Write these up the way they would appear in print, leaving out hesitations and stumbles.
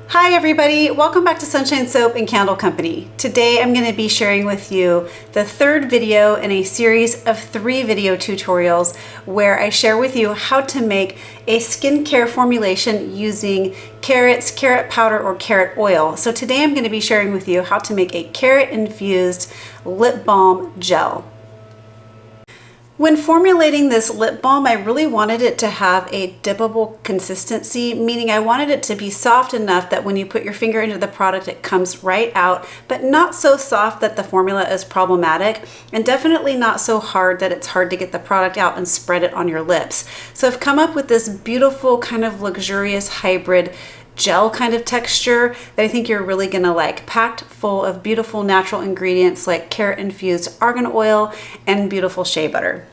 Hi everybody, welcome back to Sunshine Soap and Candle Company. Today I'm going to be sharing with you the third video in a series of 3 video tutorials where I share with you how to make a skincare formulation using carrots, carrot powder, or carrot oil. So today I'm going to be sharing with you how to make a carrot infused lip balm gel. When formulating this lip balm, I really wanted it to have a dippable consistency, meaning I wanted it to be soft enough that when you put your finger into the product, it comes right out, but not so soft that the formula is problematic, and definitely not so hard that it's hard to get the product out and spread it on your lips. So I've come up with this beautiful kind of luxurious hybrid gel kind of texture that I think you're really gonna like, packed full of beautiful natural ingredients like carrot infused argan oil and beautiful shea butter.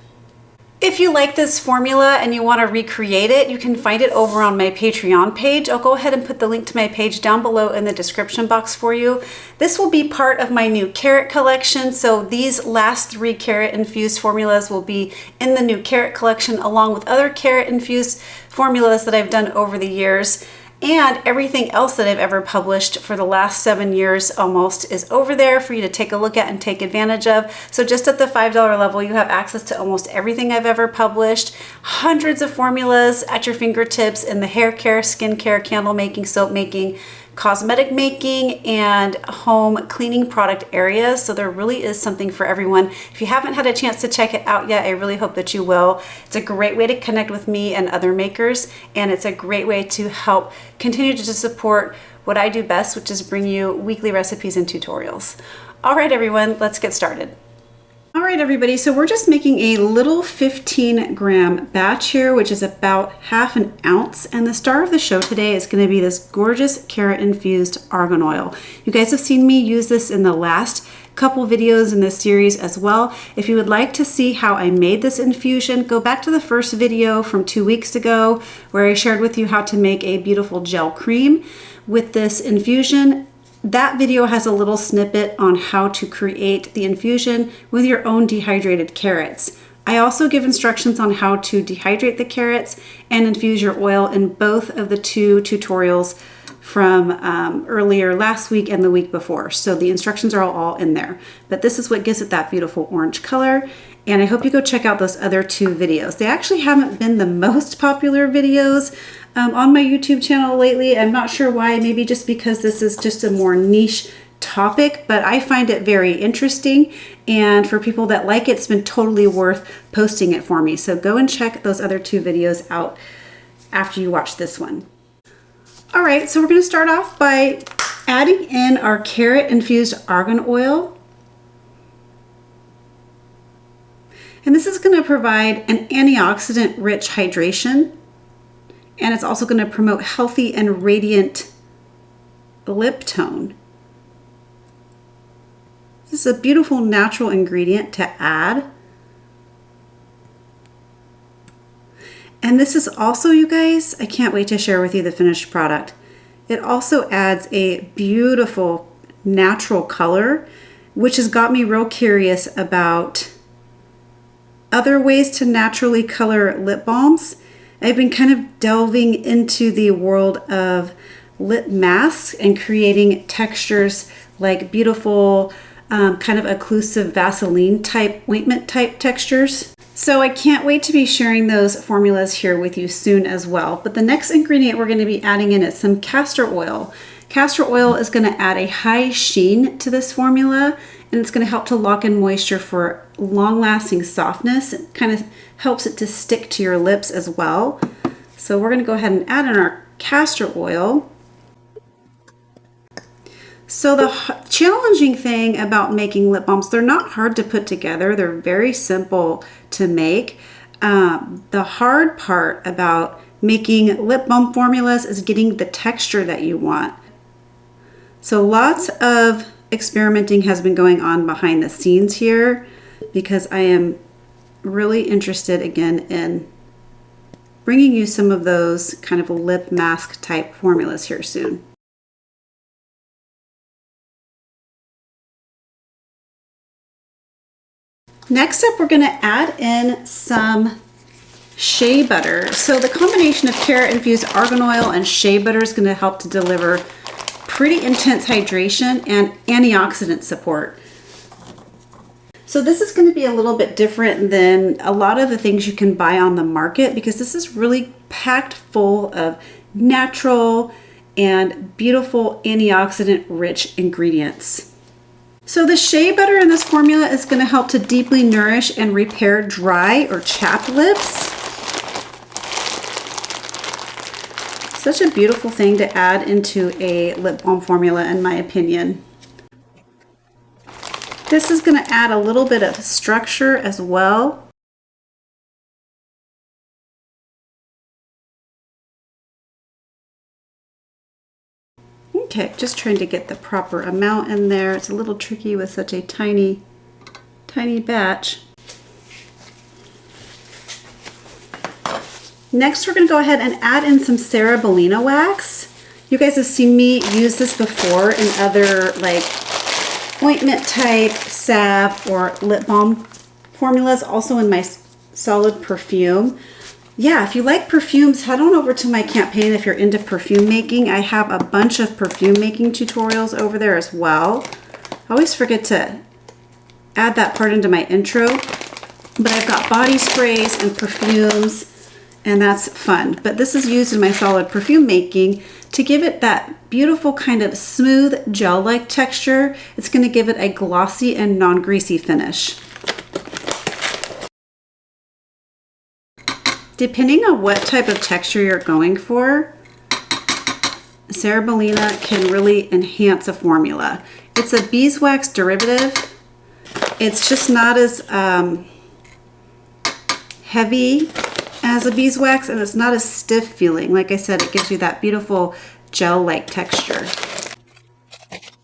If you like this formula and you want to recreate it, you can find it over on my Patreon page. I'll go ahead and put the link to my page down below in the description box for you. This will be part of my new carrot collection. So these last 3 carrot infused formulas will be in the new carrot collection along with other carrot infused formulas that I've done over the years. And everything else that I've ever published for the last 7 years almost is over there for you to take a look at and take advantage of. So just at the $5 level, you have access to almost everything I've ever published, hundreds of formulas at your fingertips in the hair care, skincare, candle making, soap making, cosmetic making, and home cleaning product areas. So there really is something for everyone. If you haven't had a chance to check it out yet, I really hope that you will. It's a great way to connect with me and other makers, and it's a great way to help continue to support what I do best, which is bring you weekly recipes and tutorials. All right, everyone, let's get started. All right, everybody, so we're just making a little 15-gram batch here, which is about ½ an ounce. And the star of the show today is going to be this gorgeous carrot-infused argan oil. You guys have seen me use this in the last couple videos in this series as well. If you would like to see how I made this infusion, go back to the first video from 2 weeks ago where I shared with you how to make a beautiful gel cream with this infusion. That video has a little snippet on how to create the infusion with your own dehydrated carrots. I also give instructions on how to dehydrate the carrots and infuse your oil in both of the 2 tutorials from earlier last week and the week before. So the instructions are all in there. But this is what gives it that beautiful orange color. And I hope you go check out those other 2 videos. They actually haven't been the most popular videos on my YouTube channel lately. I'm not sure why, maybe just because this is just a more niche topic, but I find it very interesting. And for people that like it, it's been totally worth posting it for me. So go and check those other 2 videos out after you watch this one. All right, so we're gonna start off by adding in our carrot infused argan oil. And this is gonna provide an antioxidant rich hydration. And it's also going to promote healthy and radiant lip tone. This is a beautiful natural ingredient to add. And this is also, you guys, I can't wait to share with you the finished product. It also adds a beautiful natural color, which has got me real curious about other ways to naturally color lip balms. I've been kind of delving into the world of lip masks and creating textures like beautiful kind of occlusive Vaseline type, ointment type textures. So I can't wait to be sharing those formulas here with you soon as well. But the next ingredient we're going to be adding in is some castor oil. Castor oil is going to add a high sheen to this formula, and it's going to help to lock in moisture for long-lasting softness. It kind of helps it to stick to your lips as well. So we're going to go ahead and add in our castor oil. So the challenging thing about making lip balms, they're not hard to put together. They're very simple to make. The hard part about making lip balm formulas is getting the texture that you want. So lots of experimenting has been going on behind the scenes here because I am really interested again in bringing you some of those kind of lip mask type formulas here soon. Next up, we're going to add in some shea butter. So the combination of carrot infused argan oil and shea butter is going to help to deliver pretty intense hydration and antioxidant support. So this is going to be a little bit different than a lot of the things you can buy on the market, because this is really packed full of natural and beautiful antioxidant rich ingredients. So the shea butter in this formula is going to help to deeply nourish and repair dry or chapped lips. Such a beautiful thing to add into a lip balm formula, in my opinion. This is going to add a little bit of structure as well. Okay, just trying to get the proper amount in there. It's a little tricky with such a tiny batch. Next, we're going to go ahead and add in some cera bellina wax. You guys have seen me use this before in other like ointment type, salve, or lip balm formulas, also in my solid perfume. Yeah, if you like perfumes, head on over to my campaign if you're into perfume making. I have a bunch of perfume making tutorials over there as well. I always forget to add that part into my intro, but I've got body sprays and perfumes, and that's fun. But this is used in my solid perfume making to give it that beautiful kind of smooth gel-like texture. It's going to give it a glossy and non-greasy finish. Depending on what type of texture you're going for, cera bellina can really enhance a formula. It's a beeswax derivative. It's just not as heavy as a beeswax, and it's not as stiff feeling. Like I said, it gives you that beautiful gel-like texture.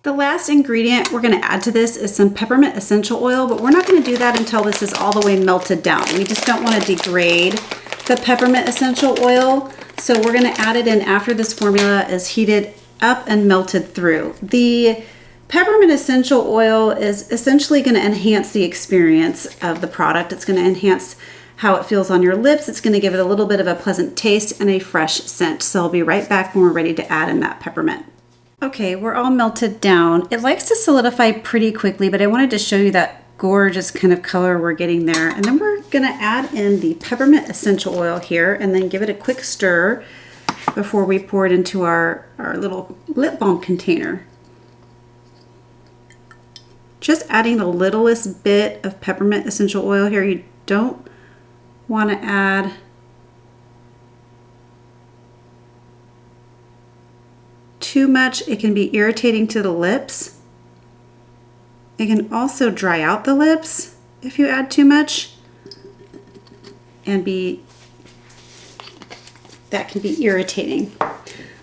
The last ingredient we're going to add to this is some peppermint essential oil, but we're not going to do that until this is all the way melted down. We just don't want to degrade the peppermint essential oil, so we're going to add it in after this formula is heated up and melted through. The peppermint essential oil is essentially going to enhance the experience of the product. It's going to enhance how it feels on your lips. It's going to give it a little bit of a pleasant taste and a fresh scent. So I'll be right back when we're ready to add in that peppermint. Okay, we're all melted down. It likes to solidify pretty quickly, but I wanted to show you that gorgeous kind of color we're getting there. And then we're going to add in the peppermint essential oil here and then give it a quick stir before we pour it into our little lip balm container. Just adding the littlest bit of peppermint essential oil here. You don't want to add too much. It can be irritating to the lips. It can also dry out the lips if you add too much, and that can be irritating.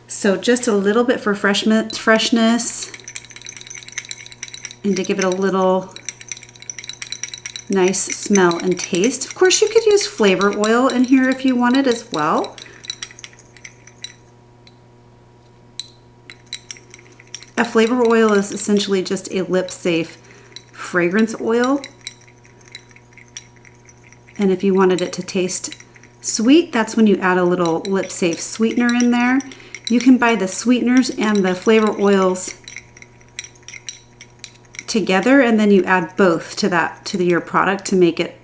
So just a little bit for freshness and to give it a little nice smell and taste. Of course, you could use flavor oil in here if you wanted as well. A flavor oil is essentially just a lip-safe fragrance oil. And if you wanted it to taste sweet, that's when you add a little lip-safe sweetener in there. You can buy the sweeteners and the flavor oils together, and then you add both to your product to make it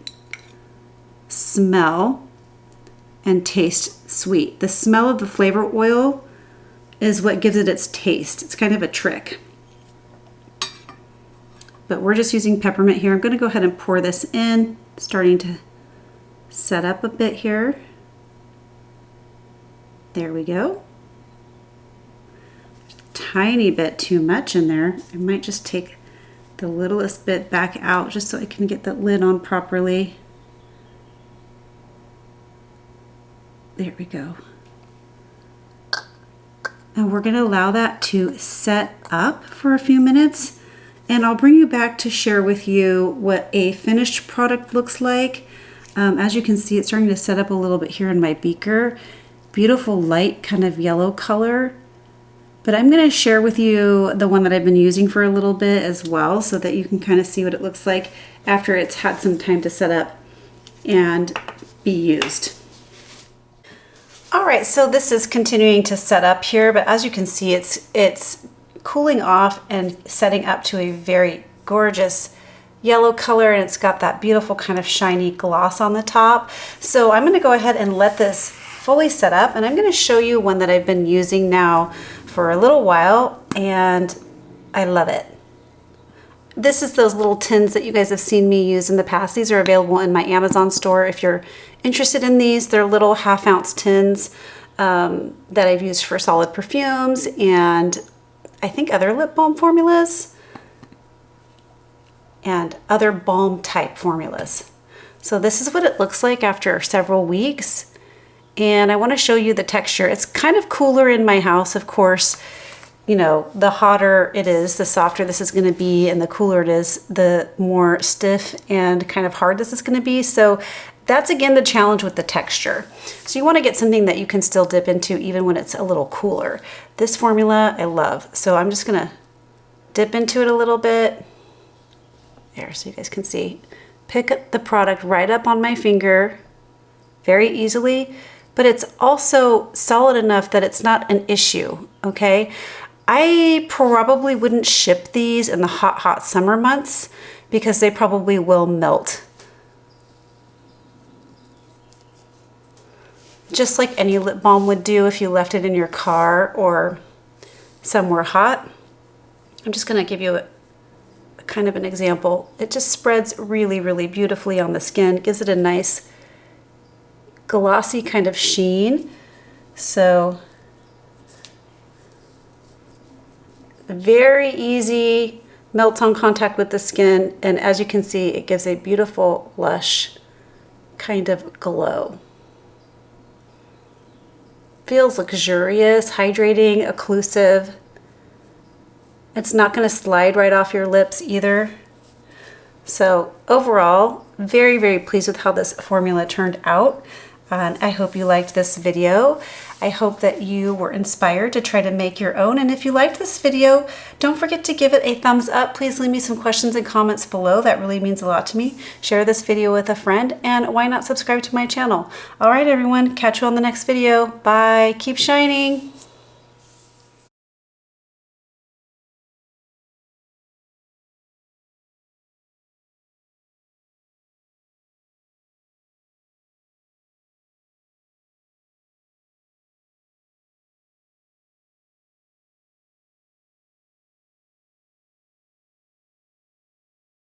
smell and taste sweet. The smell of the flavor oil is what gives it its taste. It's kind of a trick. But we're just using peppermint here. I'm going to go ahead and pour this in, starting to set up a bit here. There we go. Tiny bit too much in there. I might just take the littlest bit back out just so I can get the lid on properly. There we go. And we're going to allow that to set up for a few minutes, and I'll bring you back to share with you what a finished product looks like. As you can see, it's starting to set up a little bit here in my beaker. Beautiful light kind of yellow color. But I'm going to share with you the one that I've been using for a little bit as well, so that you can kind of see what it looks like after it's had some time to set up and be used. All right, so this is continuing to set up here, but as you can see, it's cooling off and setting up to a very gorgeous yellow color, and it's got that beautiful kind of shiny gloss on the top. So I'm going to go ahead and let this fully set up, and I'm going to show you one that I've been using now for a little while, and I love it. This is those little tins that you guys have seen me use in the past. These are available in my Amazon store if you're interested in these. They're little half-ounce tins that I've used for solid perfumes and I think other lip balm formulas and other balm type formulas. So this is what it looks like after several weeks, and I want to show you the texture. It's kind of cooler in my house, of course. You know, the hotter it is, the softer this is going to be, and the cooler it is, the more stiff and kind of hard this is going to be. So that's again the challenge with the texture. So you want to get something that you can still dip into even when it's a little cooler. This formula I love, so I'm just going to dip into it a little bit. There, so you guys can see. Pick the product right up on my finger very easily, but it's also solid enough that it's not an issue, okay? I probably wouldn't ship these in the hot summer months because they probably will melt. Just like any lip balm would do if you left it in your car or somewhere hot. I'm just gonna give you a kind of an example. It just spreads really, really beautifully on the skin, gives it a nice glossy kind of sheen. So very easy, melts on contact with the skin, and as you can see, it gives a beautiful lush kind of glow. Feels luxurious, hydrating, occlusive. It's not going to slide right off your lips either. So overall, very, very pleased with how this formula turned out. And I hope you liked this video. I hope that you were inspired to try to make your own. And if you liked this video, don't forget to give it a thumbs up. Please leave me some questions and comments below. That really means a lot to me. Share this video with a friend, and why not subscribe to my channel? All right, everyone, catch you on the next video. Bye. Keep shining.